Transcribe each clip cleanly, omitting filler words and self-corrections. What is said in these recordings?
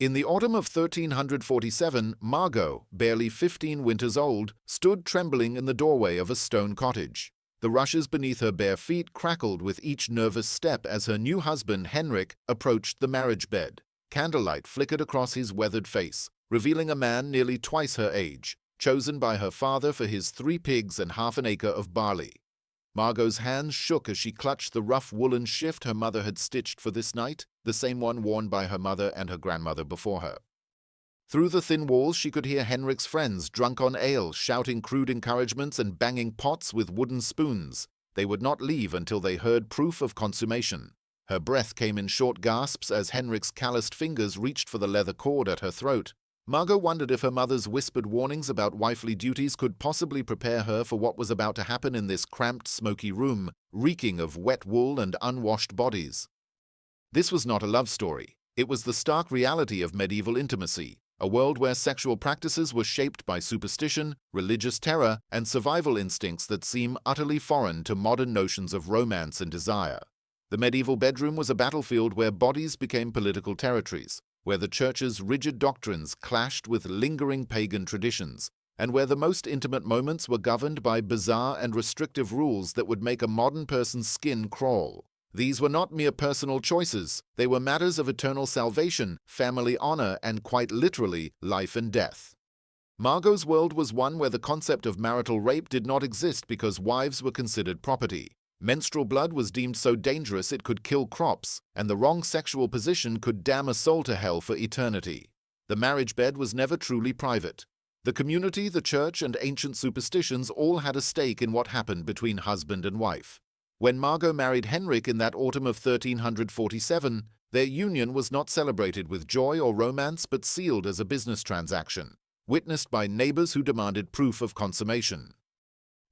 In the autumn of 1347, Margot, barely 15 winters old, stood trembling in the doorway of a stone cottage. The rushes beneath her bare feet crackled with each nervous step as her new husband, Henrik, approached the marriage bed. Candlelight flickered across his weathered face, revealing a man nearly twice her age, chosen by her father for his 3 pigs and half an acre of barley. Margot's hands shook as she clutched the rough woolen shift her mother had stitched for this night, the same one worn by her mother and her grandmother before her. Through the thin walls she could hear Henrik's friends, drunk on ale, shouting crude encouragements and banging pots with wooden spoons. They would not leave until they heard proof of consummation. Her breath came in short gasps as Henrik's calloused fingers reached for the leather cord at her throat. Margot wondered if her mother's whispered warnings about wifely duties could possibly prepare her for what was about to happen in this cramped, smoky room, reeking of wet wool and unwashed bodies. This was not a love story. It was the stark reality of medieval intimacy, a world where sexual practices were shaped by superstition, religious terror, and survival instincts that seem utterly foreign to modern notions of romance and desire. The medieval bedroom was a battlefield where bodies became political territories, where the Church's rigid doctrines clashed with lingering pagan traditions, and where the most intimate moments were governed by bizarre and restrictive rules that would make a modern person's skin crawl. These were not mere personal choices, they were matters of eternal salvation, family honor, and quite literally, life and death. Margot's world was one where the concept of marital rape did not exist because wives were considered property. Menstrual blood was deemed so dangerous it could kill crops, and the wrong sexual position could damn a soul to hell for eternity. The marriage bed was never truly private. The community, the church, and ancient superstitions all had a stake in what happened between husband and wife. When Margot married Henrik in that autumn of 1347, their union was not celebrated with joy or romance but sealed as a business transaction, witnessed by neighbors who demanded proof of consummation.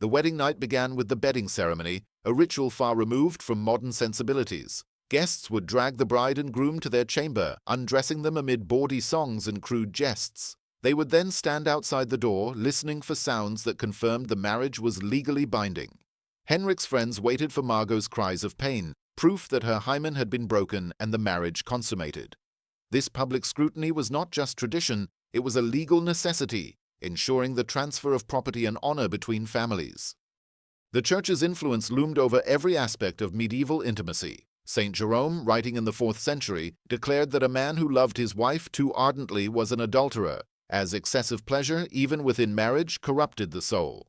The wedding night began with the bedding ceremony, a ritual far removed from modern sensibilities. Guests would drag the bride and groom to their chamber, undressing them amid bawdy songs and crude jests. They would then stand outside the door, listening for sounds that confirmed the marriage was legally binding. Henrik's friends waited for Margot's cries of pain, proof that her hymen had been broken and the marriage consummated. This public scrutiny was not just tradition, it was a legal necessity, ensuring the transfer of property and honor between families. The Church's influence loomed over every aspect of medieval intimacy. Saint Jerome, writing in the 4th century, declared that a man who loved his wife too ardently was an adulterer, as excessive pleasure, even within marriage, corrupted the soul.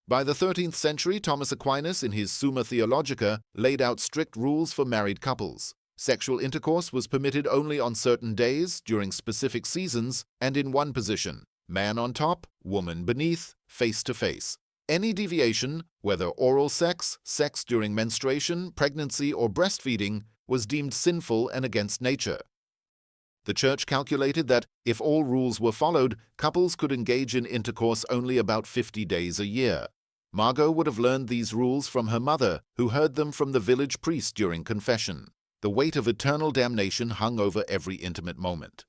By the 13th century, Thomas Aquinas, in his Summa Theologica, laid out strict rules for married couples. Sexual intercourse was permitted only on certain days, during specific seasons, and in one position: man on top, woman beneath, face to face. Any deviation, whether oral sex, sex during menstruation, pregnancy, or breastfeeding, was deemed sinful and against nature. The Church calculated that, if all rules were followed, couples could engage in intercourse only about 50 days a year. Margot would have learned these rules from her mother, who heard them from the village priest during confession. The weight of eternal damnation hung over every intimate moment.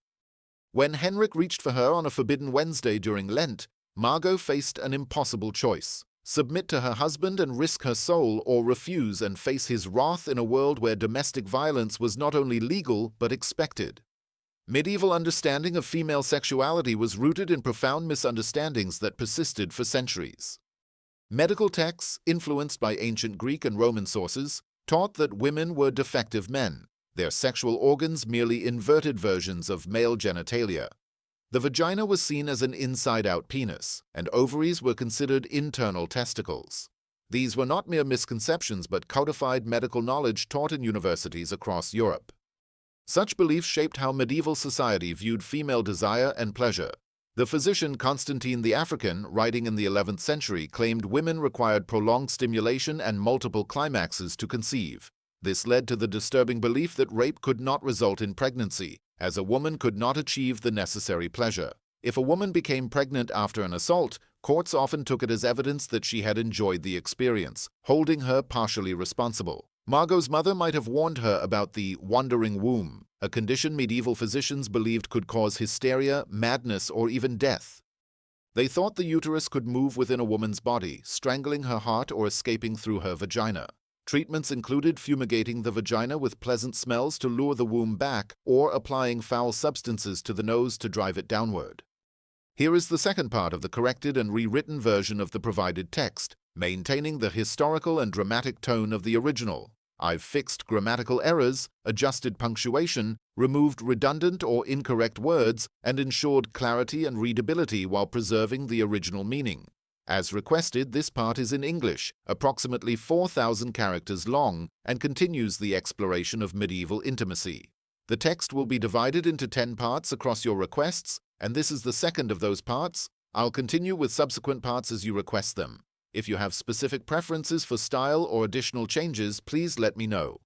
When Henrik reached for her on a forbidden Wednesday during Lent, Margot faced an impossible choice: submit to her husband and risk her soul, or refuse and face his wrath in a world where domestic violence was not only legal but expected. Medieval understanding of female sexuality was rooted in profound misunderstandings that persisted for centuries. Medical texts, influenced by ancient Greek and Roman sources, taught that women were defective men, their sexual organs merely inverted versions of male genitalia. The vagina was seen as an inside-out penis, and ovaries were considered internal testicles. These were not mere misconceptions but codified medical knowledge taught in universities across Europe. Such beliefs shaped how medieval society viewed female desire and pleasure. The physician Constantine the African, writing in the 11th century, claimed women required prolonged stimulation and multiple climaxes to conceive. This led to the disturbing belief that rape could not result in pregnancy, as a woman could not achieve the necessary pleasure. If a woman became pregnant after an assault, courts often took it as evidence that she had enjoyed the experience, holding her partially responsible. Margot's mother might have warned her about the wandering womb, a condition medieval physicians believed could cause hysteria, madness, or even death. They thought the uterus could move within a woman's body, strangling her heart or escaping through her vagina. Treatments included fumigating the vagina with pleasant smells to lure the womb back or applying foul substances to the nose to drive it downward. Here is the second part of the corrected and rewritten version of the provided text, maintaining the historical and dramatic tone of the original. I've fixed grammatical errors, adjusted punctuation, removed redundant or incorrect words, and ensured clarity and readability while preserving the original meaning. As requested, this part is in English, approximately 4,000 characters long, and continues the exploration of medieval intimacy. The text will be divided into 10 parts across your requests, and this is the second of those parts. I'll continue with subsequent parts as you request them. If you have specific preferences for style or additional changes, please let me know.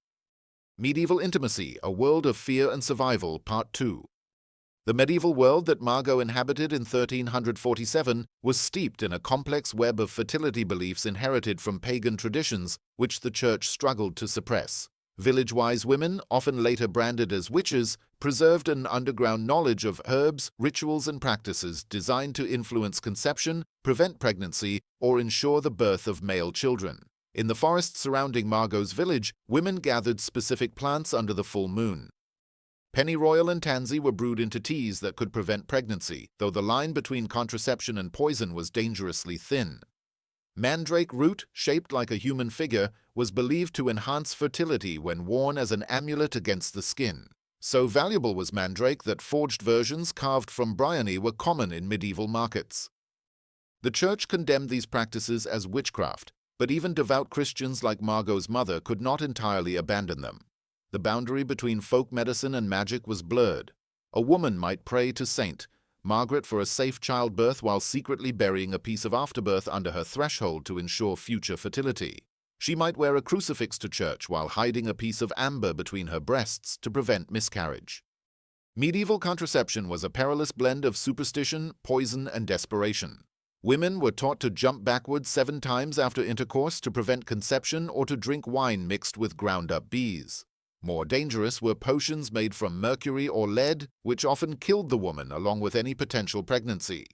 Medieval Intimacy, A World of Fear and Survival, Part 2. The medieval world that Margot inhabited in 1347 was steeped in a complex web of fertility beliefs inherited from pagan traditions, which the Church struggled to suppress. Village-wise women, often later branded as witches, preserved an underground knowledge of herbs, rituals, and practices designed to influence conception, prevent pregnancy, or ensure the birth of male children. In the forest surrounding Margot's village, women gathered specific plants under the full moon. Pennyroyal and tansy were brewed into teas that could prevent pregnancy, though the line between contraception and poison was dangerously thin. Mandrake root, shaped like a human figure, was believed to enhance fertility when worn as an amulet against the skin. So valuable was mandrake that forged versions carved from bryony were common in medieval markets. The Church condemned these practices as witchcraft, but even devout Christians like Margot's mother could not entirely abandon them. The boundary between folk medicine and magic was blurred. A woman might pray to Saint Margaret for a safe childbirth while secretly burying a piece of afterbirth under her threshold to ensure future fertility. She might wear a crucifix to church while hiding a piece of amber between her breasts to prevent miscarriage. Medieval contraception was a perilous blend of superstition, poison, and desperation. Women were taught to jump backwards 7 times after intercourse to prevent conception or to drink wine mixed with ground-up bees. More dangerous were potions made from mercury or lead, which often killed the woman along with any potential pregnancy.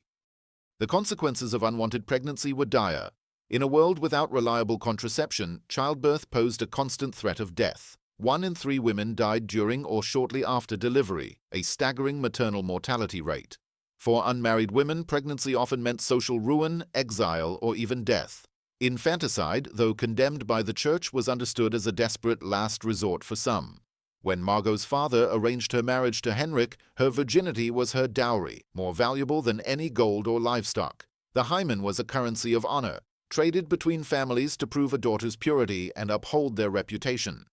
The consequences of unwanted pregnancy were dire. In a world without reliable contraception, childbirth posed a constant threat of death. 1 in 3 women died during or shortly after delivery, a staggering maternal mortality rate. For unmarried women, pregnancy often meant social ruin, exile, or even death. Infanticide, though condemned by the Church, was understood as a desperate last resort for some. When Margot's father arranged her marriage to Henrik, her virginity was her dowry, more valuable than any gold or livestock. The hymen was a currency of honor, traded between families to prove a daughter's purity and uphold their reputation.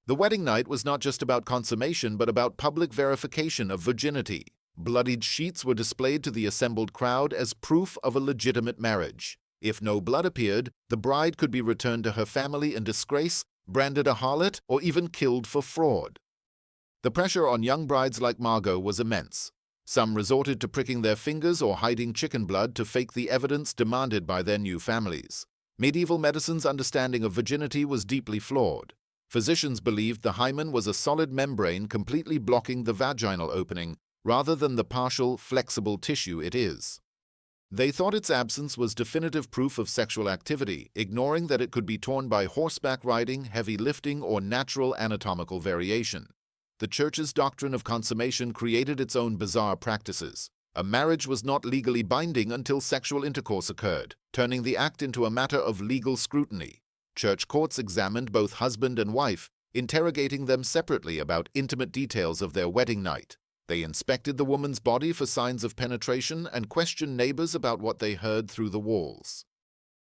The wedding night was not just about consummation but about public verification of virginity. Bloodied sheets were displayed to the assembled crowd as proof of a legitimate marriage. If no blood appeared, the bride could be returned to her family in disgrace, branded a harlot, or even killed for fraud. The pressure on young brides like Margot was immense. Some resorted to pricking their fingers or hiding chicken blood to fake the evidence demanded by their new families. Medieval medicine's understanding of virginity was deeply flawed. Physicians believed the hymen was a solid membrane completely blocking the vaginal opening, rather than the partial, flexible tissue it is. They thought its absence was definitive proof of sexual activity, ignoring that it could be torn by horseback riding, heavy lifting, or natural anatomical variation. The Church's doctrine of consummation created its own bizarre practices. A marriage was not legally binding until sexual intercourse occurred, turning the act into a matter of legal scrutiny. Church courts examined both husband and wife, interrogating them separately about intimate details of their wedding night. They inspected the woman's body for signs of penetration and questioned neighbors about what they heard through the walls.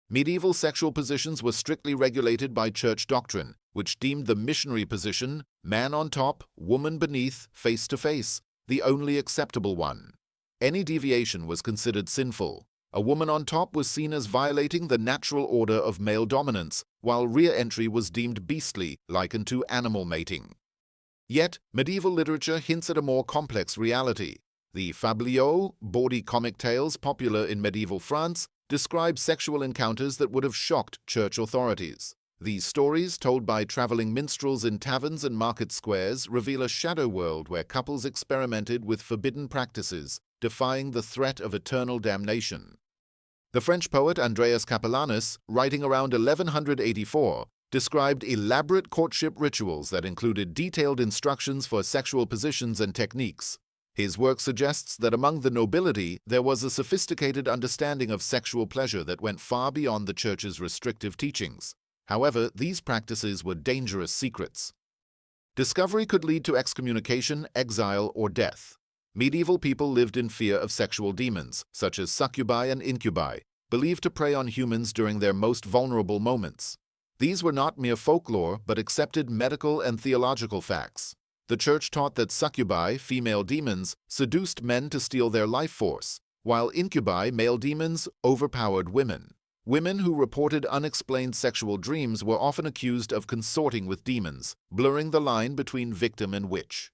Medieval sexual positions were strictly regulated by Church doctrine, which deemed the missionary position, man on top, woman beneath, face to face, the only acceptable one. Any deviation was considered sinful. A woman on top was seen as violating the natural order of male dominance, while rear entry was deemed beastly, likened to animal mating. Yet, medieval literature hints at a more complex reality. The fabliaux, bawdy comic tales popular in medieval France, describe sexual encounters that would have shocked Church authorities. These stories, told by traveling minstrels in taverns and market squares, reveal a shadow world where couples experimented with forbidden practices, defying the threat of eternal damnation. The French poet Andreas Capellanus, writing around 1184, described elaborate courtship rituals that included detailed instructions for sexual positions and techniques. His work suggests that among the nobility there was a sophisticated understanding of sexual pleasure that went far beyond the church's restrictive teachings. However, these practices were dangerous secrets. Discovery could lead to excommunication, exile, or death. Medieval people lived in fear of sexual demons, such as succubi and incubi, believed to prey on humans during their most vulnerable moments. These were not mere folklore, but accepted medical and theological facts. The church taught that succubi, female demons, seduced men to steal their life force, while incubi, male demons, overpowered women. Women who reported unexplained sexual dreams were often accused of consorting with demons, blurring the line between victim and witch.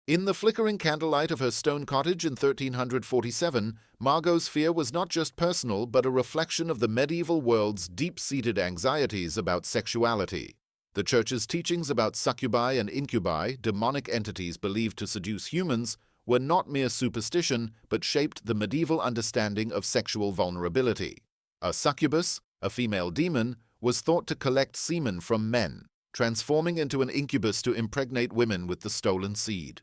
In the flickering candlelight of her stone cottage in 1347, Margot's fear was not just personal but a reflection of the medieval world's deep-seated anxieties about sexuality. The church's teachings about succubi and incubi, demonic entities believed to seduce humans, were not mere superstition but shaped the medieval understanding of sexual vulnerability. A succubus, a female demon, was thought to collect semen from men, transforming into an incubus to impregnate women with the stolen seed.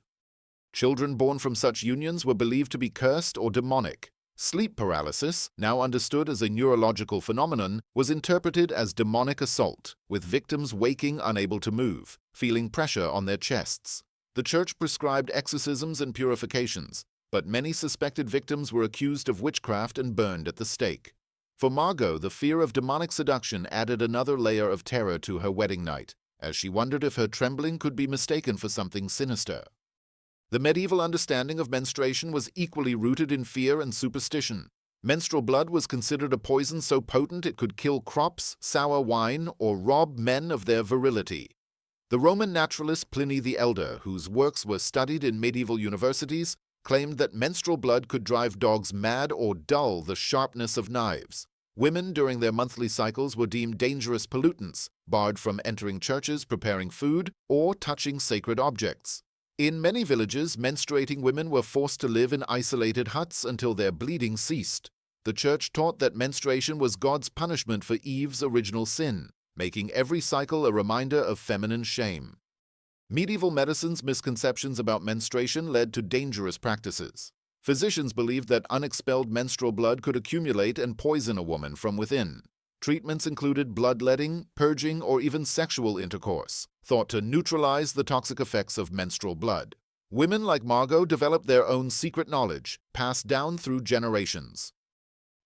Children born from such unions were believed to be cursed or demonic. Sleep paralysis, now understood as a neurological phenomenon, was interpreted as demonic assault, with victims waking unable to move, feeling pressure on their chests. The church prescribed exorcisms and purifications, but many suspected victims were accused of witchcraft and burned at the stake. For Margot, the fear of demonic seduction added another layer of terror to her wedding night, as she wondered if her trembling could be mistaken for something sinister. The medieval understanding of menstruation was equally rooted in fear and superstition. Menstrual blood was considered a poison so potent it could kill crops, sour wine, or rob men of their virility. The Roman naturalist Pliny the Elder, whose works were studied in medieval universities, claimed that menstrual blood could drive dogs mad or dull the sharpness of knives. Women during their monthly cycles were deemed dangerous pollutants, barred from entering churches, preparing food, or touching sacred objects. In many villages, menstruating women were forced to live in isolated huts until their bleeding ceased. The church taught that menstruation was God's punishment for Eve's original sin, making every cycle a reminder of feminine shame. Medieval medicine's misconceptions about menstruation led to dangerous practices. Physicians believed that unexpelled menstrual blood could accumulate and poison a woman from within. Treatments included bloodletting, purging, or even sexual intercourse, thought to neutralize the toxic effects of menstrual blood. Women like Margot developed their own secret knowledge, passed down through generations.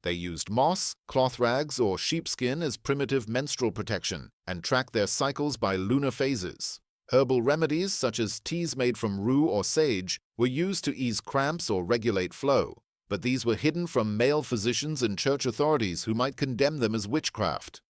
They used moss, cloth rags, or sheepskin as primitive menstrual protection and tracked their cycles by lunar phases. Herbal remedies, such as teas made from rue or sage, were used to ease cramps or regulate flow, but these were hidden from male physicians and church authorities who might condemn them as witchcraft.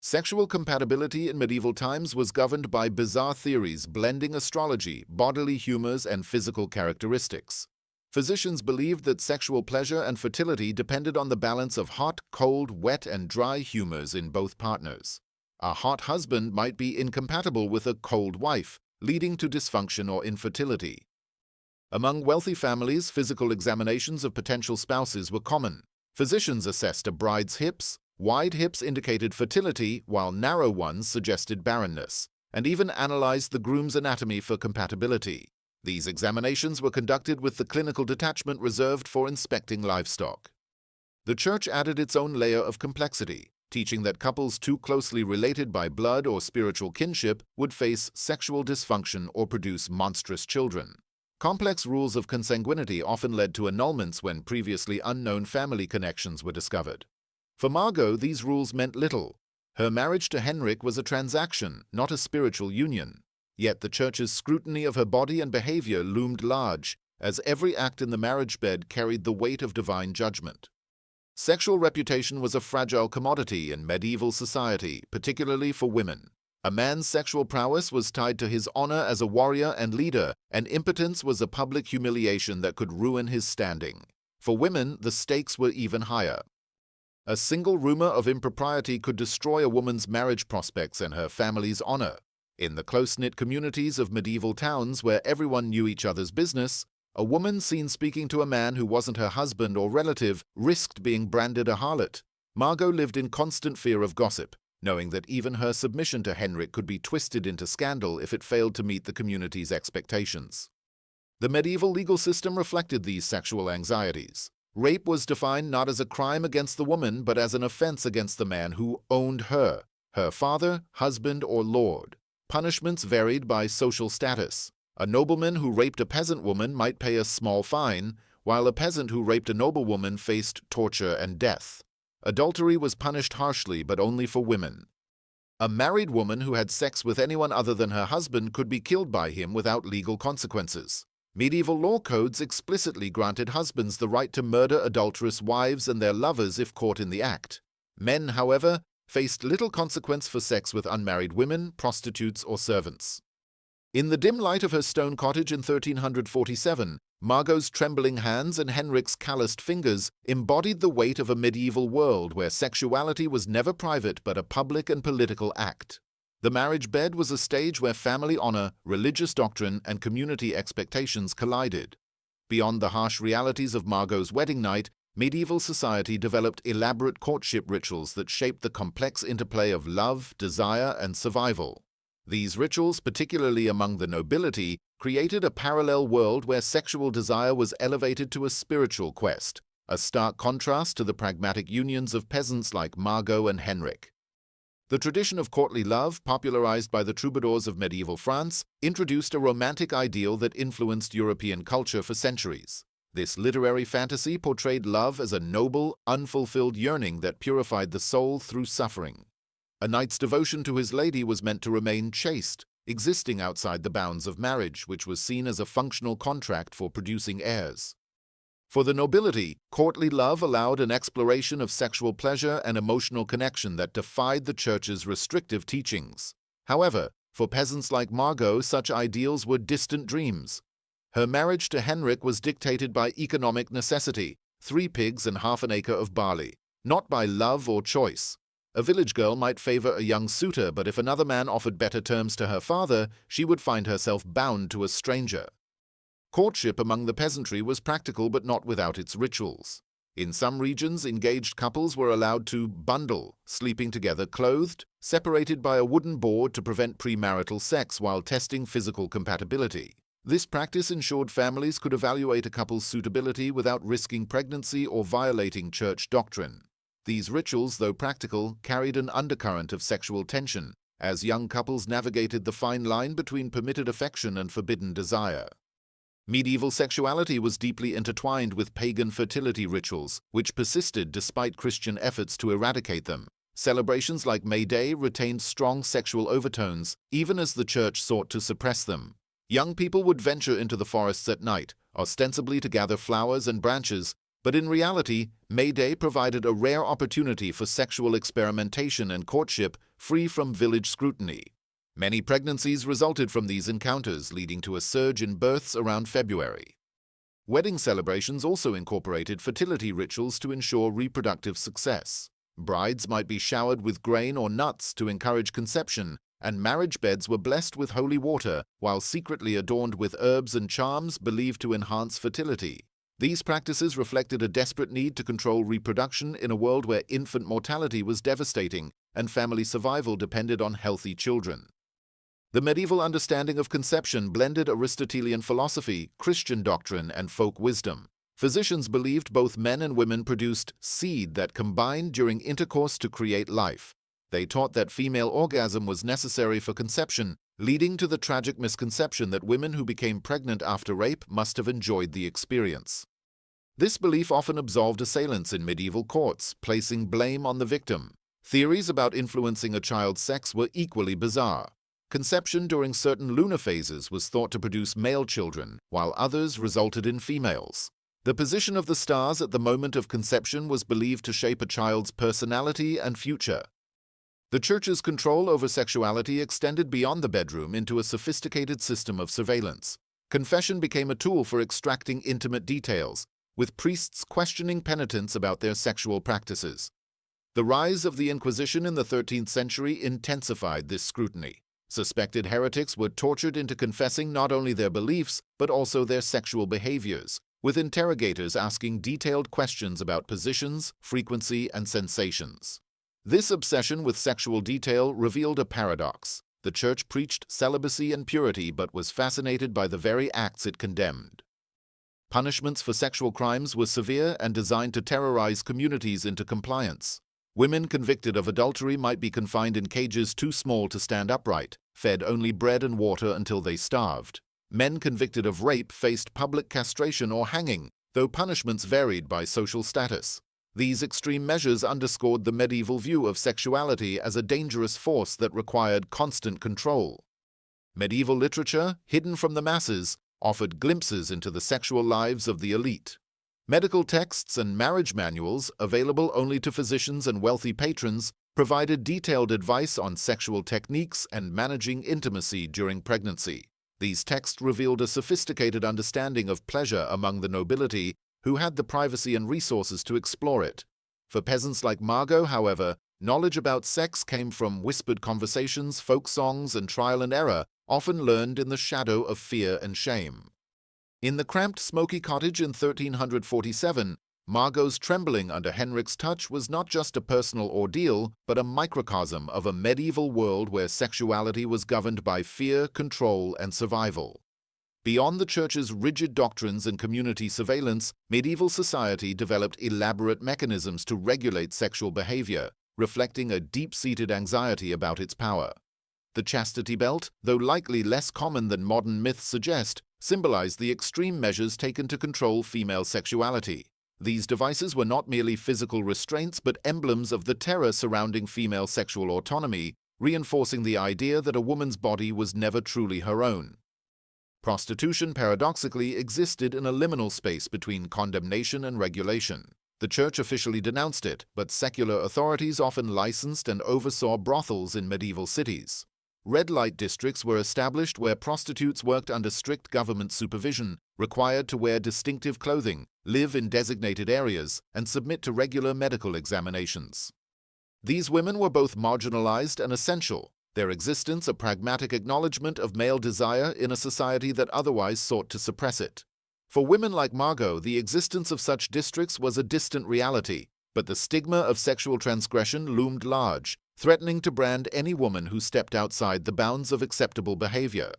Sexual compatibility in medieval times was governed by bizarre theories blending astrology, bodily humors, and physical characteristics. Physicians believed that sexual pleasure and fertility depended on the balance of hot, cold, wet, and dry humors in both partners. A hot husband might be incompatible with a cold wife, leading to dysfunction or infertility. Among wealthy families, physical examinations of potential spouses were common. Physicians assessed a bride's hips. Wide hips indicated fertility, while narrow ones suggested barrenness, and even analyzed the groom's anatomy for compatibility. These examinations were conducted with the clinical detachment reserved for inspecting livestock. The church added its own layer of complexity, teaching that couples too closely related by blood or spiritual kinship would face sexual dysfunction or produce monstrous children. Complex rules of consanguinity often led to annulments when previously unknown family connections were discovered. For Margot, these rules meant little. Her marriage to Henrik was a transaction, not a spiritual union. Yet the church's scrutiny of her body and behavior loomed large, as every act in the marriage bed carried the weight of divine judgment. Sexual reputation was a fragile commodity in medieval society, particularly for women. A man's sexual prowess was tied to his honor as a warrior and leader, and impotence was a public humiliation that could ruin his standing. For women, the stakes were even higher. A single rumor of impropriety could destroy a woman's marriage prospects and her family's honor. In the close-knit communities of medieval towns where everyone knew each other's business, a woman seen speaking to a man who wasn't her husband or relative risked being branded a harlot. Margot lived in constant fear of gossip, knowing that even her submission to Henrik could be twisted into scandal if it failed to meet the community's expectations. The medieval legal system reflected these sexual anxieties. Rape was defined not as a crime against the woman, but as an offense against the man who owned her father, husband, or lord. Punishments varied by social status. A nobleman who raped a peasant woman might pay a small fine, while a peasant who raped a noblewoman faced torture and death. Adultery was punished harshly, but only for women. A married woman who had sex with anyone other than her husband could be killed by him without legal consequences. Medieval law codes explicitly granted husbands the right to murder adulterous wives and their lovers if caught in the act. Men, however, faced little consequence for sex with unmarried women, prostitutes, or servants. In the dim light of her stone cottage in 1347, Margot's trembling hands and Henrik's calloused fingers embodied the weight of a medieval world where sexuality was never private but a public and political act. The marriage bed was a stage where family honor, religious doctrine, and community expectations collided. Beyond the harsh realities of Margot's wedding night, medieval society developed elaborate courtship rituals that shaped the complex interplay of love, desire, and survival. These rituals, particularly among the nobility, created a parallel world where sexual desire was elevated to a spiritual quest, a stark contrast to the pragmatic unions of peasants like Margot and Henrik. The tradition of courtly love, popularized by the troubadours of medieval France, introduced a romantic ideal that influenced European culture for centuries. This literary fantasy portrayed love as a noble, unfulfilled yearning that purified the soul through suffering. A knight's devotion to his lady was meant to remain chaste, existing outside the bounds of marriage, which was seen as a functional contract for producing heirs. For the nobility, courtly love allowed an exploration of sexual pleasure and emotional connection that defied the church's restrictive teachings. However, for peasants like Margot, such ideals were distant dreams. Her marriage to Henrik was dictated by economic necessity, 3 pigs and half an acre of barley, not by love or choice. A village girl might favor a young suitor, but if another man offered better terms to her father, she would find herself bound to a stranger. Courtship among the peasantry was practical but not without its rituals. In some regions, engaged couples were allowed to bundle, sleeping together clothed, separated by a wooden board to prevent premarital sex while testing physical compatibility. This practice ensured families could evaluate a couple's suitability without risking pregnancy or violating church doctrine. These rituals, though practical, carried an undercurrent of sexual tension, as young couples navigated the fine line between permitted affection and forbidden desire. Medieval sexuality was deeply intertwined with pagan fertility rituals, which persisted despite Christian efforts to eradicate them. Celebrations like May Day retained strong sexual overtones, even as the church sought to suppress them. Young people would venture into the forests at night, ostensibly to gather flowers and branches, but in reality, May Day provided a rare opportunity for sexual experimentation and courtship free from village scrutiny. Many pregnancies resulted from these encounters, leading to a surge in births around February. Wedding celebrations also incorporated fertility rituals to ensure reproductive success. Brides might be showered with grain or nuts to encourage conception, and marriage beds were blessed with holy water, while secretly adorned with herbs and charms believed to enhance fertility. These practices reflected a desperate need to control reproduction in a world where infant mortality was devastating and family survival depended on healthy children. The medieval understanding of conception blended Aristotelian philosophy, Christian doctrine, and folk wisdom. Physicians believed both men and women produced seed that combined during intercourse to create life. They taught that female orgasm was necessary for conception, leading to the tragic misconception that women who became pregnant after rape must have enjoyed the experience. This belief often absolved assailants in medieval courts, placing blame on the victim. Theories about influencing a child's sex were equally bizarre. Conception during certain lunar phases was thought to produce male children, while others resulted in females. The position of the stars at the moment of conception was believed to shape a child's personality and future. The Church's control over sexuality extended beyond the bedroom into a sophisticated system of surveillance. Confession became a tool for extracting intimate details, with priests questioning penitents about their sexual practices. The rise of the Inquisition in the 13th century intensified this scrutiny. Suspected heretics were tortured into confessing not only their beliefs, but also their sexual behaviors, with interrogators asking detailed questions about positions, frequency, and sensations. This obsession with sexual detail revealed a paradox. The Church preached celibacy and purity but was fascinated by the very acts it condemned. Punishments for sexual crimes were severe and designed to terrorize communities into compliance. Women convicted of adultery might be confined in cages too small to stand upright, fed only bread and water until they starved. Men convicted of rape faced public castration or hanging, though punishments varied by social status. These extreme measures underscored the medieval view of sexuality as a dangerous force that required constant control. Medieval literature, hidden from the masses, offered glimpses into the sexual lives of the elite. Medical texts and marriage manuals, available only to physicians and wealthy patrons, provided detailed advice on sexual techniques and managing intimacy during pregnancy. These texts revealed a sophisticated understanding of pleasure among the nobility, who had the privacy and resources to explore it. For peasants like Margot, however, knowledge about sex came from whispered conversations, folk songs, and trial and error, often learned in the shadow of fear and shame. In the cramped, smoky cottage in 1347, Margot's trembling under Henrik's touch was not just a personal ordeal, but a microcosm of a medieval world where sexuality was governed by fear, control, and survival. Beyond the Church's rigid doctrines and community surveillance, medieval society developed elaborate mechanisms to regulate sexual behavior, reflecting a deep-seated anxiety about its power. The chastity belt, though likely less common than modern myths suggest, symbolized the extreme measures taken to control female sexuality. These devices were not merely physical restraints but emblems of the terror surrounding female sexual autonomy, reinforcing the idea that a woman's body was never truly her own. Prostitution paradoxically existed in a liminal space between condemnation and regulation. The Church officially denounced it, but secular authorities often licensed and oversaw brothels in medieval cities. Red light districts were established where prostitutes worked under strict government supervision, required to wear distinctive clothing, live in designated areas, and submit to regular medical examinations. These women were both marginalized and essential, their existence a pragmatic acknowledgement of male desire in a society that otherwise sought to suppress it. For women like Margot, the existence of such districts was a distant reality, but the stigma of sexual transgression loomed large, threatening to brand any woman who stepped outside the bounds of acceptable behavior.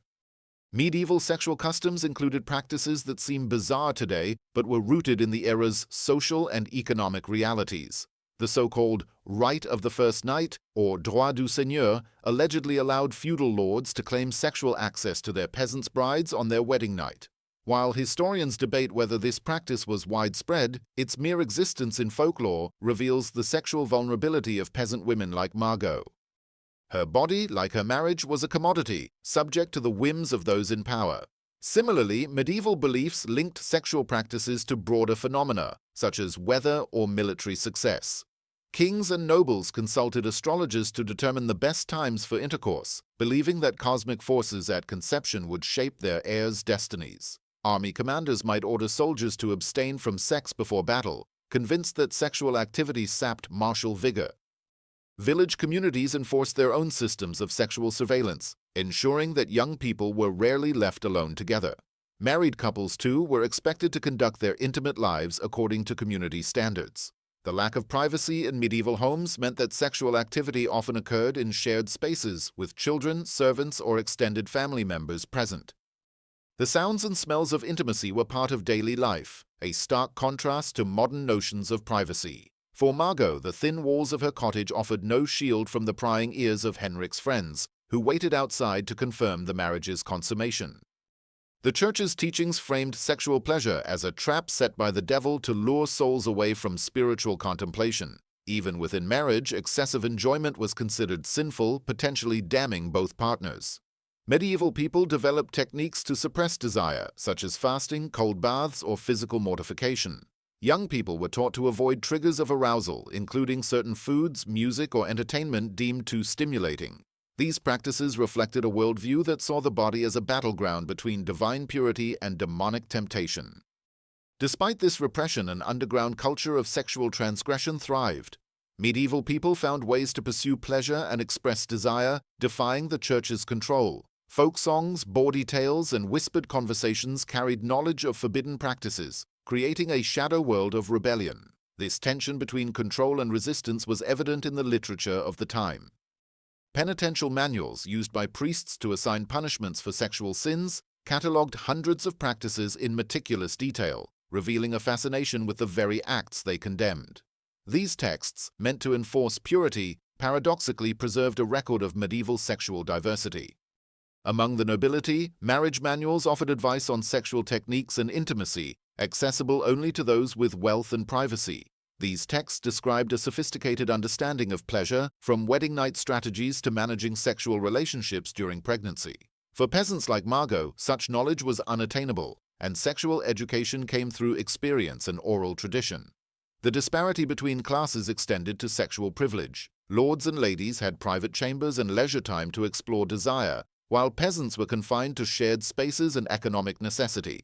Medieval sexual customs included practices that seem bizarre today but were rooted in the era's social and economic realities. The so-called right of the first night, or droit du seigneur, allegedly allowed feudal lords to claim sexual access to their peasants' brides on their wedding night. While historians debate whether this practice was widespread, its mere existence in folklore reveals the sexual vulnerability of peasant women like Margot. Her body, like her marriage, was a commodity, subject to the whims of those in power. Similarly, medieval beliefs linked sexual practices to broader phenomena, such as weather or military success. Kings and nobles consulted astrologers to determine the best times for intercourse, believing that cosmic forces at conception would shape their heirs' destinies. Army commanders might order soldiers to abstain from sex before battle, convinced that sexual activity sapped martial vigor. Village communities enforced their own systems of sexual surveillance, ensuring that young people were rarely left alone together. Married couples, too, were expected to conduct their intimate lives according to community standards. The lack of privacy in medieval homes meant that sexual activity often occurred in shared spaces, with children, servants, or extended family members present. The sounds and smells of intimacy were part of daily life, a stark contrast to modern notions of privacy. For Margot, the thin walls of her cottage offered no shield from the prying ears of Henrik's friends, who waited outside to confirm the marriage's consummation. The Church's teachings framed sexual pleasure as a trap set by the devil to lure souls away from spiritual contemplation. Even within marriage, excessive enjoyment was considered sinful, potentially damning both partners. Medieval people developed techniques to suppress desire, such as fasting, cold baths, or physical mortification. Young people were taught to avoid triggers of arousal, including certain foods, music, or entertainment deemed too stimulating. These practices reflected a worldview that saw the body as a battleground between divine purity and demonic temptation. Despite this repression, an underground culture of sexual transgression thrived. Medieval people found ways to pursue pleasure and express desire, defying the Church's control. Folk songs, bawdy tales, and whispered conversations carried knowledge of forbidden practices, creating a shadow world of rebellion. This tension between control and resistance was evident in the literature of the time. Penitential manuals used by priests to assign punishments for sexual sins catalogued hundreds of practices in meticulous detail, revealing a fascination with the very acts they condemned. These texts, meant to enforce purity, paradoxically preserved a record of medieval sexual diversity. Among the nobility, marriage manuals offered advice on sexual techniques and intimacy, accessible only to those with wealth and privacy. These texts described a sophisticated understanding of pleasure, from wedding night strategies to managing sexual relationships during pregnancy. For peasants like Margot, such knowledge was unattainable, and sexual education came through experience and oral tradition. The disparity between classes extended to sexual privilege. Lords and ladies had private chambers and leisure time to explore desire, while peasants were confined to shared spaces and economic necessity.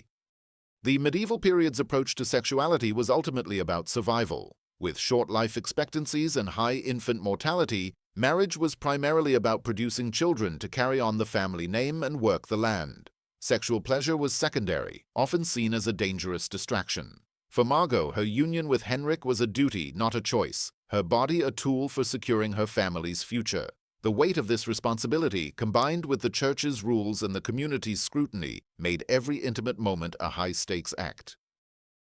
The medieval period's approach to sexuality was ultimately about survival. With short life expectancies and high infant mortality, marriage was primarily about producing children to carry on the family name and work the land. Sexual pleasure was secondary, often seen as a dangerous distraction. For Margot, her union with Henrik was a duty, not a choice, her body a tool for securing her family's future. The weight of this responsibility, combined with the church's rules and the community's scrutiny, made every intimate moment a high-stakes act.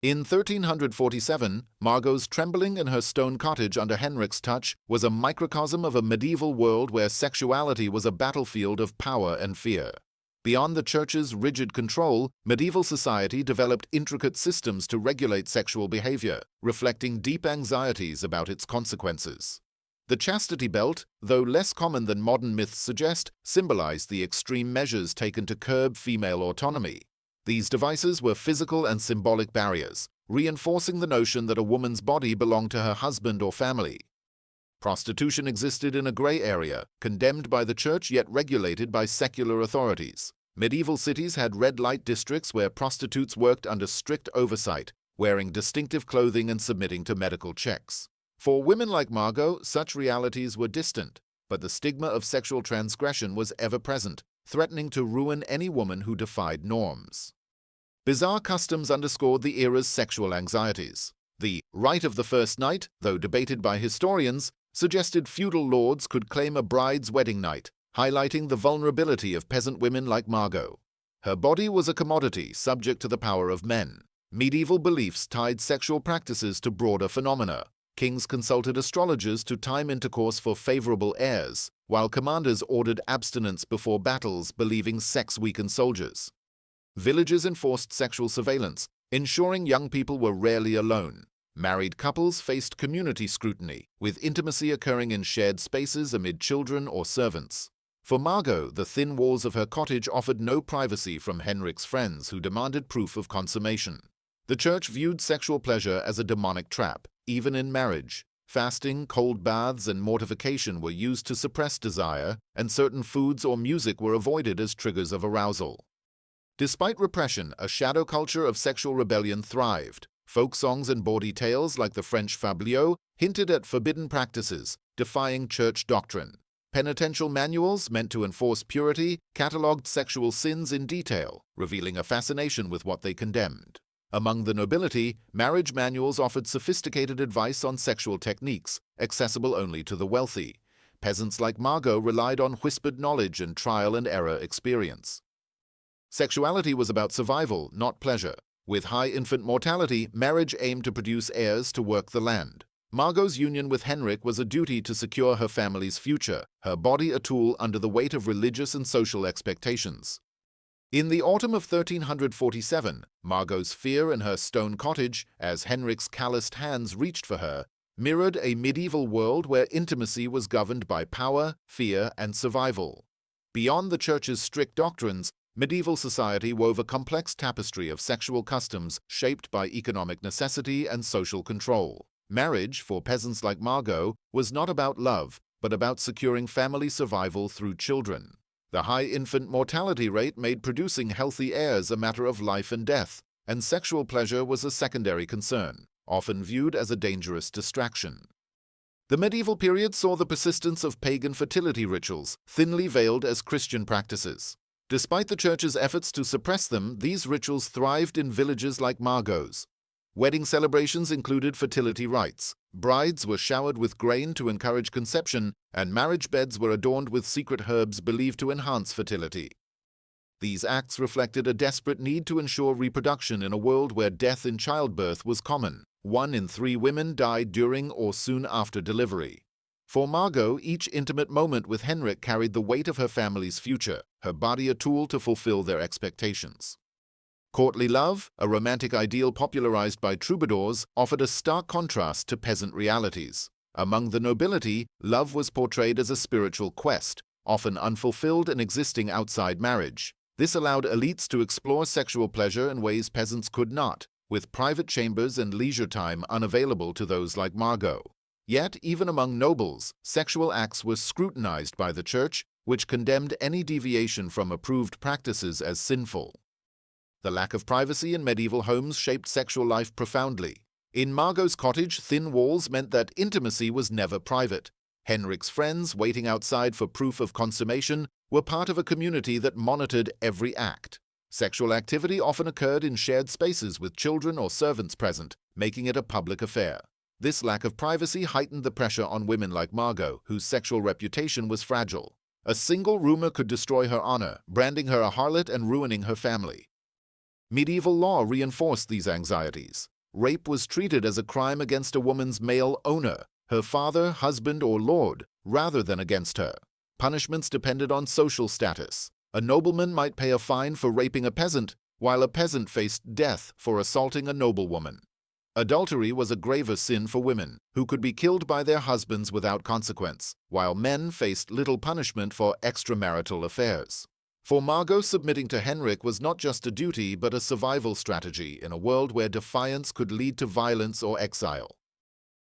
In 1347, Margot's trembling in her stone cottage under Henrik's touch was a microcosm of a medieval world where sexuality was a battlefield of power and fear. Beyond the church's rigid control, medieval society developed intricate systems to regulate sexual behavior, reflecting deep anxieties about its consequences. The chastity belt, though less common than modern myths suggest, symbolized the extreme measures taken to curb female autonomy. These devices were physical and symbolic barriers, reinforcing the notion that a woman's body belonged to her husband or family. Prostitution existed in a gray area, condemned by the church yet regulated by secular authorities. Medieval cities had red light districts where prostitutes worked under strict oversight, wearing distinctive clothing and submitting to medical checks. For women like Margot, such realities were distant, but the stigma of sexual transgression was ever present, threatening to ruin any woman who defied norms. Bizarre customs underscored the era's sexual anxieties. The rite of the first night, though debated by historians, suggested feudal lords could claim a bride's wedding night, highlighting the vulnerability of peasant women like Margot. Her body was a commodity subject to the power of men. Medieval beliefs tied sexual practices to broader phenomena. Kings consulted astrologers to time intercourse for favorable heirs, while commanders ordered abstinence before battles, believing sex weakened soldiers. Villages enforced sexual surveillance, ensuring young people were rarely alone. Married couples faced community scrutiny, with intimacy occurring in shared spaces amid children or servants. For Margot, the thin walls of her cottage offered no privacy from Henrik's friends who demanded proof of consummation. The church viewed sexual pleasure as a demonic trap, even in marriage. Fasting, cold baths, and mortification were used to suppress desire, and certain foods or music were avoided as triggers of arousal. Despite repression, a shadow culture of sexual rebellion thrived. Folk songs and bawdy tales like the French fabliaux hinted at forbidden practices, defying church doctrine. Penitential manuals, meant to enforce purity, catalogued sexual sins in detail, revealing a fascination with what they condemned. Among the nobility, marriage manuals offered sophisticated advice on sexual techniques, accessible only to the wealthy. Peasants like Margot relied on whispered knowledge and trial-and-error experience. Sexuality was about survival, not pleasure. With high infant mortality, marriage aimed to produce heirs to work the land. Margot's union with Henrik was a duty to secure her family's future, her body a tool under the weight of religious and social expectations. In the autumn of 1347, Margot's fear in her stone cottage, as Henrik's calloused hands reached for her, mirrored a medieval world where intimacy was governed by power, fear, and survival. Beyond the church's strict doctrines, medieval society wove a complex tapestry of sexual customs shaped by economic necessity and social control. Marriage, for peasants like Margot, was not about love, but about securing family survival through children. The high infant mortality rate made producing healthy heirs a matter of life and death, and sexual pleasure was a secondary concern, often viewed as a dangerous distraction. The medieval period saw the persistence of pagan fertility rituals, thinly veiled as Christian practices. Despite the church's efforts to suppress them, these rituals thrived in villages like Margot's. Wedding celebrations included fertility rites. Brides were showered with grain to encourage conception, and marriage beds were adorned with secret herbs believed to enhance fertility. These acts reflected a desperate need to ensure reproduction in a world where death in childbirth was common. 1 in 3 women died during or soon after delivery. For Margot, each intimate moment with Henrik carried the weight of her family's future, her body a tool to fulfill their expectations. Courtly love, a romantic ideal popularized by troubadours, offered a stark contrast to peasant realities. Among the nobility, love was portrayed as a spiritual quest, often unfulfilled and existing outside marriage. This allowed elites to explore sexual pleasure in ways peasants could not, with private chambers and leisure time unavailable to those like Margot. Yet, even among nobles, sexual acts were scrutinized by the church, which condemned any deviation from approved practices as sinful. The lack of privacy in medieval homes shaped sexual life profoundly. In Margot's cottage, thin walls meant that intimacy was never private. Henrik's friends, waiting outside for proof of consummation, were part of a community that monitored every act. Sexual activity often occurred in shared spaces with children or servants present, making it a public affair. This lack of privacy heightened the pressure on women like Margot, whose sexual reputation was fragile. A single rumor could destroy her honor, branding her a harlot and ruining her family. Medieval law reinforced these anxieties. Rape was treated as a crime against a woman's male owner, her father, husband, or lord, rather than against her. Punishments depended on social status. A nobleman might pay a fine for raping a peasant, while a peasant faced death for assaulting a noblewoman. Adultery was a graver sin for women, who could be killed by their husbands without consequence, while men faced little punishment for extramarital affairs. For Margot, submitting to Henrik was not just a duty but a survival strategy in a world where defiance could lead to violence or exile.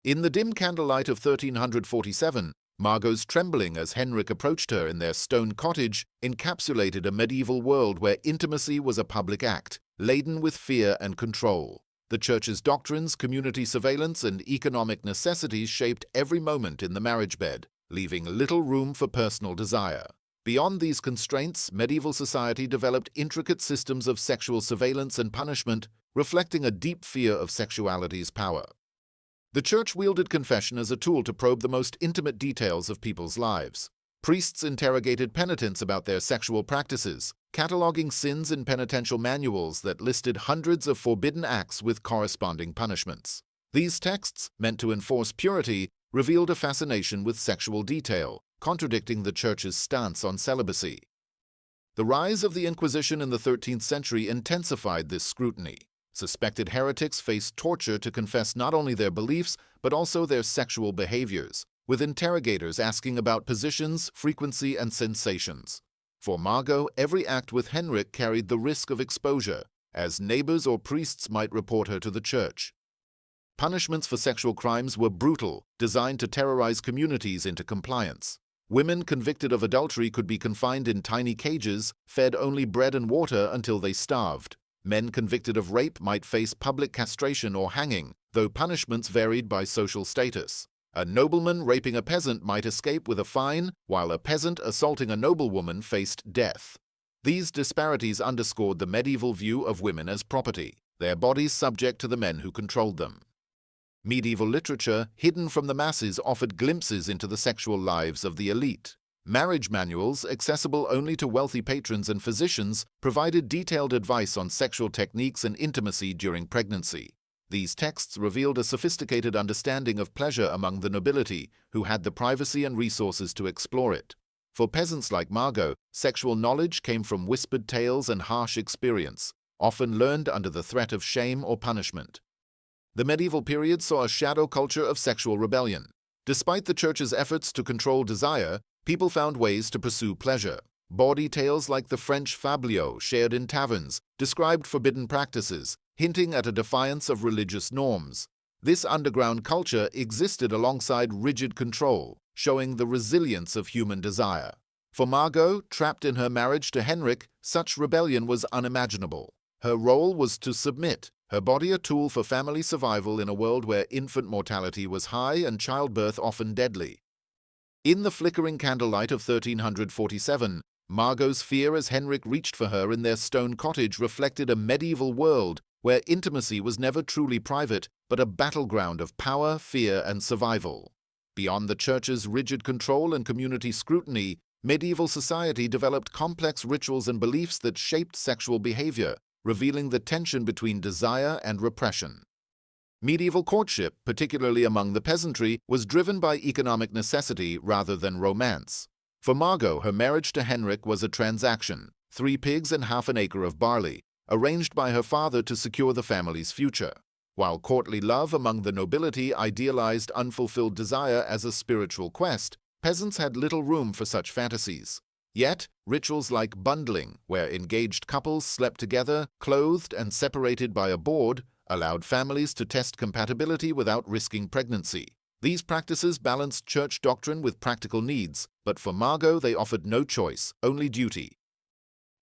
In the dim candlelight of 1347, Margot's trembling as Henrik approached her in their stone cottage encapsulated a medieval world where intimacy was a public act, laden with fear and control. The church's doctrines, community surveillance, and economic necessities shaped every moment in the marriage bed, leaving little room for personal desire. Beyond these constraints, medieval society developed intricate systems of sexual surveillance and punishment, reflecting a deep fear of sexuality's power. The church wielded confession as a tool to probe the most intimate details of people's lives. Priests interrogated penitents about their sexual practices, cataloging sins in penitential manuals that listed hundreds of forbidden acts with corresponding punishments. These texts, meant to enforce purity, revealed a fascination with sexual detail, contradicting the Church's stance on celibacy. The rise of the Inquisition in the 13th century intensified this scrutiny. Suspected heretics faced torture to confess not only their beliefs, but also their sexual behaviors, with interrogators asking about positions, frequency, and sensations. For Margot, every act with Henrik carried the risk of exposure, as neighbors or priests might report her to the church. Punishments for sexual crimes were brutal, designed to terrorize communities into compliance. Women convicted of adultery could be confined in tiny cages, fed only bread and water until they starved. Men convicted of rape might face public castration or hanging, though punishments varied by social status. A nobleman raping a peasant might escape with a fine, while a peasant assaulting a noblewoman faced death. These disparities underscored the medieval view of women as property, their bodies subject to the men who controlled them. Medieval literature, hidden from the masses, offered glimpses into the sexual lives of the elite. Marriage manuals, accessible only to wealthy patrons and physicians, provided detailed advice on sexual techniques and intimacy during pregnancy. These texts revealed a sophisticated understanding of pleasure among the nobility, who had the privacy and resources to explore it. For peasants like Margot, sexual knowledge came from whispered tales and harsh experience, often learned under the threat of shame or punishment. The medieval period saw a shadow culture of sexual rebellion. Despite the church's efforts to control desire, people found ways to pursue pleasure. Bawdy tales like the French fabliaux shared in taverns described forbidden practices, hinting at a defiance of religious norms. This underground culture existed alongside rigid control, showing the resilience of human desire. For Margot, trapped in her marriage to Henrik, such rebellion was unimaginable. Her role was to submit, her body a tool for family survival in a world where infant mortality was high and childbirth often deadly. In the flickering candlelight of 1347, Margot's fear as Henrik reached for her in their stone cottage reflected a medieval world where intimacy was never truly private, but a battleground of power, fear, and survival. Beyond the church's rigid control and community scrutiny, medieval society developed complex rituals and beliefs that shaped sexual behavior, revealing the tension between desire and repression. Medieval courtship, particularly among the peasantry, was driven by economic necessity rather than romance. For Margot, her marriage to Henrik was a transaction, 3 pigs and half an acre of barley, arranged by her father to secure the family's future. While courtly love among the nobility idealized unfulfilled desire as a spiritual quest, peasants had little room for such fantasies. Yet, rituals like bundling, where engaged couples slept together, clothed and separated by a board, allowed families to test compatibility without risking pregnancy. These practices balanced church doctrine with practical needs, but for Margot they offered no choice, only duty.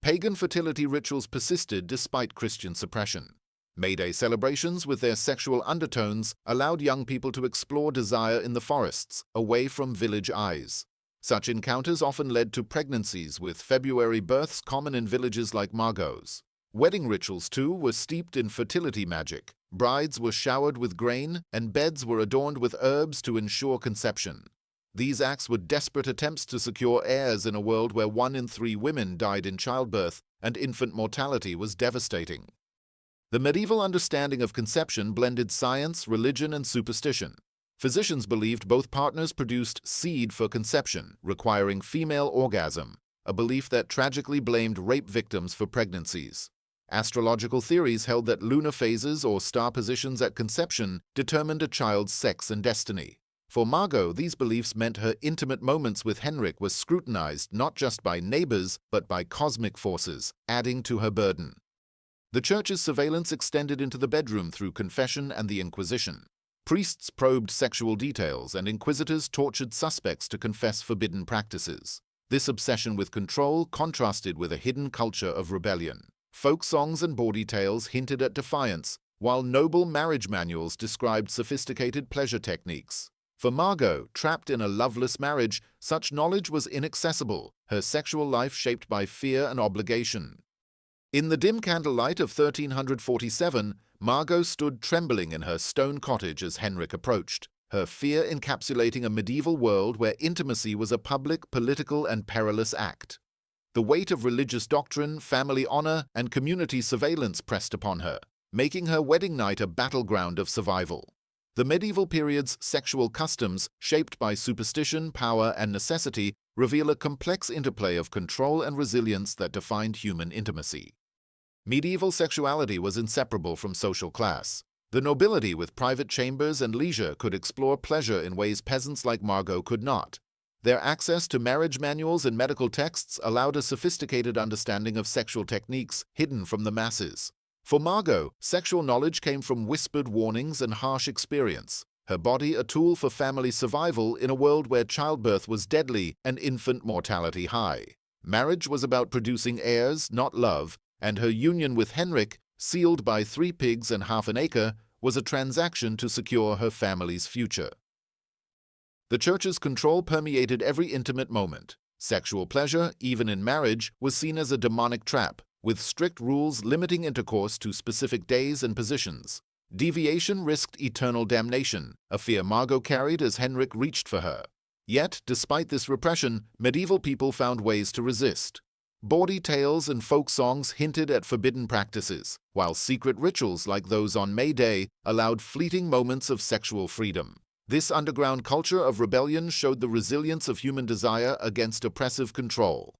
Pagan fertility rituals persisted despite Christian suppression. May Day celebrations with their sexual undertones allowed young people to explore desire in the forests, away from village eyes. Such encounters often led to pregnancies, with February births common in villages like Margot's. Wedding rituals, too, were steeped in fertility magic. Brides were showered with grain, and beds were adorned with herbs to ensure conception. These acts were desperate attempts to secure heirs in a world where 1 in 3 women died in childbirth, and infant mortality was devastating. The medieval understanding of conception blended science, religion, and superstition. Physicians believed both partners produced seed for conception, requiring female orgasm, a belief that tragically blamed rape victims for pregnancies. Astrological theories held that lunar phases or star positions at conception determined a child's sex and destiny. For Margot, these beliefs meant her intimate moments with Henrik were scrutinized not just by neighbors but by cosmic forces, adding to her burden. The church's surveillance extended into the bedroom through confession and the Inquisition. Priests probed sexual details, and inquisitors tortured suspects to confess forbidden practices. This obsession with control contrasted with a hidden culture of rebellion. Folk songs and bawdy tales hinted at defiance, while noble marriage manuals described sophisticated pleasure techniques. For Margot, trapped in a loveless marriage, such knowledge was inaccessible, her sexual life shaped by fear and obligation. In the dim candlelight of 1347, Margot stood trembling in her stone cottage as Henrik approached, her fear encapsulating a medieval world where intimacy was a public, political, and perilous act. The weight of religious doctrine, family honor, and community surveillance pressed upon her, making her wedding night a battleground of survival. The medieval period's sexual customs, shaped by superstition, power, and necessity, reveal a complex interplay of control and resilience that defined human intimacy. Medieval sexuality was inseparable from social class. The nobility, with private chambers and leisure, could explore pleasure in ways peasants like Margot could not. Their access to marriage manuals and medical texts allowed a sophisticated understanding of sexual techniques hidden from the masses. For Margot, sexual knowledge came from whispered warnings and harsh experience, her body a tool for family survival in a world where childbirth was deadly and infant mortality high. Marriage was about producing heirs, not love, and her union with Henrik, sealed by 3 pigs and half an acre, was a transaction to secure her family's future. The church's control permeated every intimate moment. Sexual pleasure, even in marriage, was seen as a demonic trap, with strict rules limiting intercourse to specific days and positions. Deviation risked eternal damnation, a fear Margot carried as Henrik reached for her. Yet, despite this repression, medieval people found ways to resist. Bawdy tales and folk songs hinted at forbidden practices, while secret rituals like those on May Day allowed fleeting moments of sexual freedom. This underground culture of rebellion showed the resilience of human desire against oppressive control.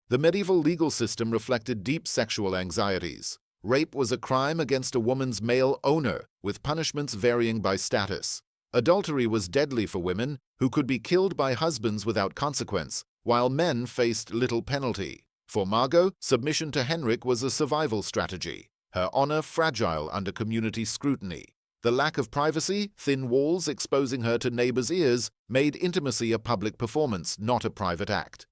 The medieval legal system reflected deep sexual anxieties. Rape was a crime against a woman's male owner, with punishments varying by status. Adultery was deadly for women, who could be killed by husbands without consequence, while men faced little penalty. For Margot, submission to Henrik was a survival strategy, her honor fragile under community scrutiny. The lack of privacy, thin walls exposing her to neighbors' ears, made intimacy a public performance, not a private act.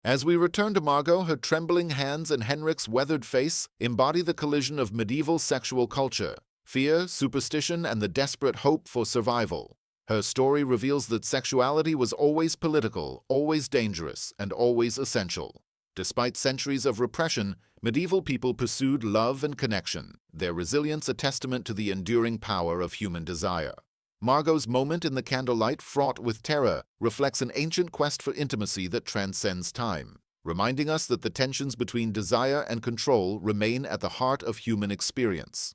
As we return to Margot, her trembling hands and Henrik's weathered face embody the collision of medieval sexual culture, fear, superstition, and the desperate hope for survival. Her story reveals that sexuality was always political, always dangerous, and always essential. Despite centuries of repression, Medieval people pursued love and connection, their resilience a testament to the enduring power of human desire. Margot's moment in the candlelight, fraught with terror, reflects an ancient quest for intimacy that transcends time, reminding us that the tensions between desire and control remain at the heart of human experience.